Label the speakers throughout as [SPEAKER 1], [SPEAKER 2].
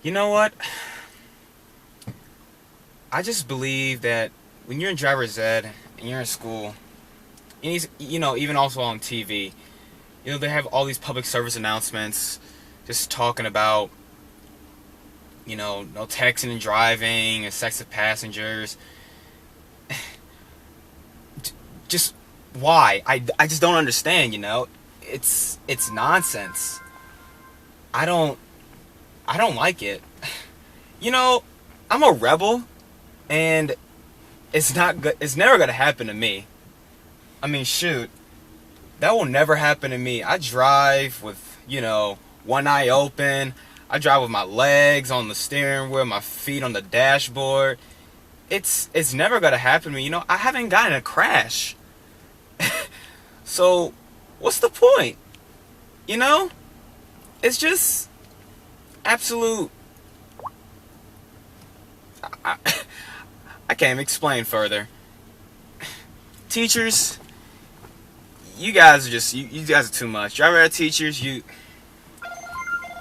[SPEAKER 1] You know what? I just believe that when you're in driver's ed and you're in school, even also on TV, they have all these public service announcements just talking about, no texting and driving and sex with passengers. Just why? I just don't understand, It's nonsense. I don't I don't like it. You know, I'm a rebel and it's not good. It's never going to happen to me. I mean, shoot. That will never happen to me. I drive with, one eye open. I drive with my legs on the steering wheel, my feet on the dashboard. It's never gonna happen to me. I haven't gotten a crash. So, what's the point? You know? It's just absolute. I, I can't even explain further. Teachers, you guys are just you guys are too much. Driver ed teachers, you.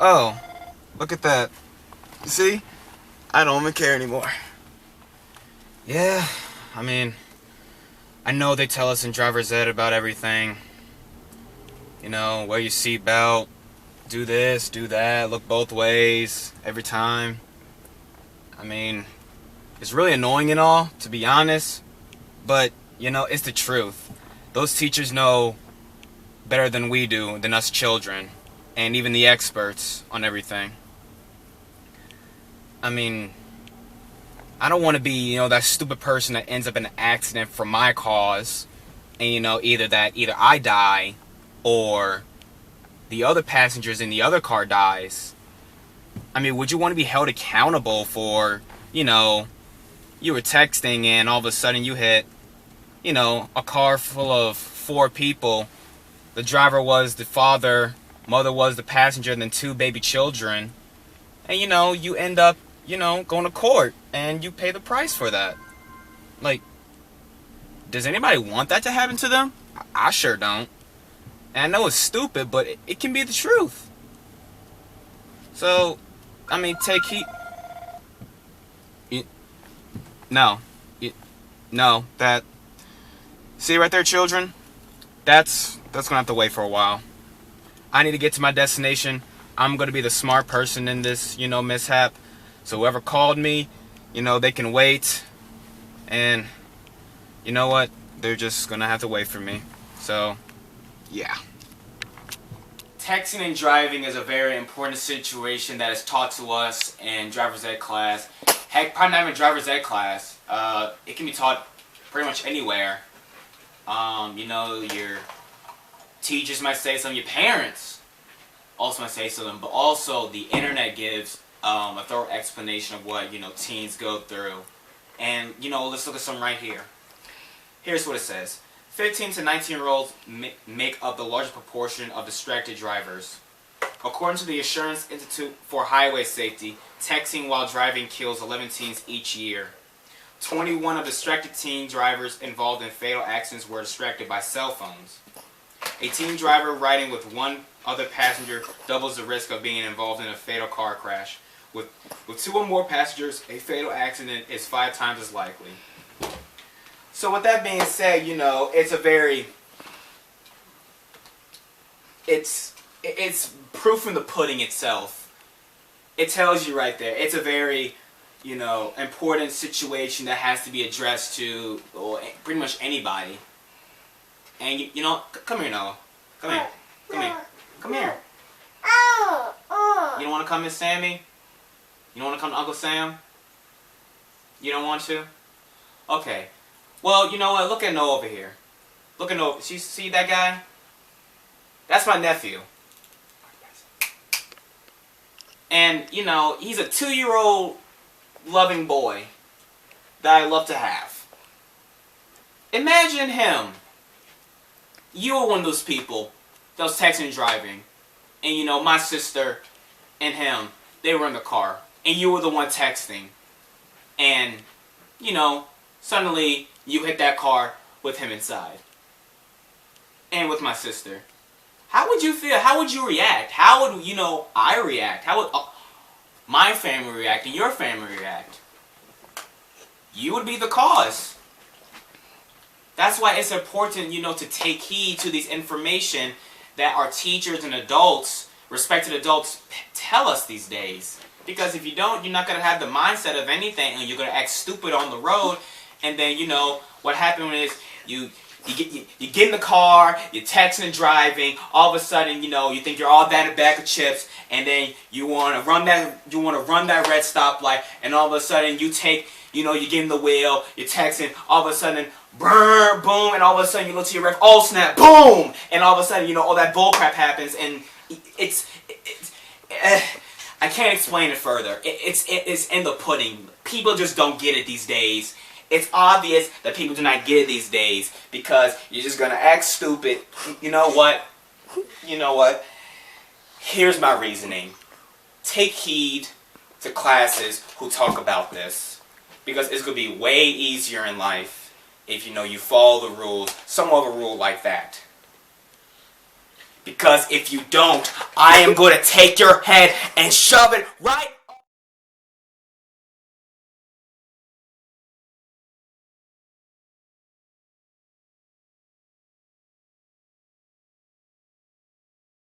[SPEAKER 1] Oh, look at that. You see? I don't even care anymore. Yeah, I mean, I know they tell us in driver's ed about everything. Wear your seatbelt, do this, do that, look both ways every time. I mean, it's really annoying and all, to be honest, but, it's the truth. Those teachers know better than we do, than us children, and even the experts on everything. I mean, I don't want to be, that stupid person that ends up in an accident for my cause, and, either I die, or the other passengers in the other car dies. I mean, would you want to be held accountable for, you were texting and all of a sudden you hit, a car full of 4 people. The driver was the father, mother was the passenger, and then 2 baby children. And, you end up, going to court and you pay the price for that. Like, does anybody want that to happen to them? I sure don't. And I know it's stupid, but it can be the truth. So, I mean, take heed. No. No, that. See right there, children? That's gonna have to wait for a while. I need to get to my destination. I'm gonna be the smart person in this, mishap. So whoever called me, they can wait. And you know what? They're just gonna have to wait for me. So, yeah. Texting and driving is a very important situation that is taught to us in driver's ed class. Heck, probably not even driver's ed class. It can be taught pretty much anywhere. Your teachers might say something, your parents also might say something, but also the internet gives a thorough explanation of what, teens go through. And, let's look at some right here. Here's what it says. 15 to 19-year-olds make up the largest proportion of distracted drivers. According to the Assurance Institute for Highway Safety, texting while driving kills 11 teens each year. 21 of distracted teen drivers involved in fatal accidents were distracted by cell phones. A teen driver riding with one other passenger doubles the risk of being involved in a fatal car crash. With 2 or more passengers, a fatal accident is 5 times as likely. So with that being said, it's a very, it's proof in the pudding itself. It tells you right there. It's a very, important situation that has to be addressed to pretty much anybody. And come here, Noah. Come here. Come here. Come here. You don't want to come, Miss Sammy? You don't want to come to Uncle Sam? You don't want to? Okay. Well, you know what? Look at Noah over here. Look at Noah. See that guy? That's my nephew. And, he's a 2-year-old loving boy that I love to have. Imagine him. You were one of those people that was texting and driving. And, my sister and him, they were in the car. And you were the one texting. And, suddenly you hit that car with him inside. And with my sister. How would you feel? How would you react? How would, I react? How would... my family react and your family react. You would be the cause. That's why it's important, to take heed to these information that our teachers and adults, respected adults, tell us these days. Because if you don't, you're not going to have the mindset of anything, and you're going to act stupid on the road. And then, what happened is you get in the car, you're texting and driving. All of a sudden, you think you're all that a bag of chips, and then you want to run that red stoplight, and all of a sudden you take, you get in the wheel, you're texting. All of a sudden, brrr, boom, and all of a sudden you look to your ref, oh snap, boom, and all of a sudden, all that bull crap happens, and I can't explain it further. It's in the pudding. People just don't get it these days. It's obvious that people do not get it these days because you're just gonna act stupid. You know what? Here's my reasoning. Take heed to classes who talk about this, because it's gonna be way easier in life if you follow the rules, some of a rule like that. Because if you don't, I am going to take your head and shove it right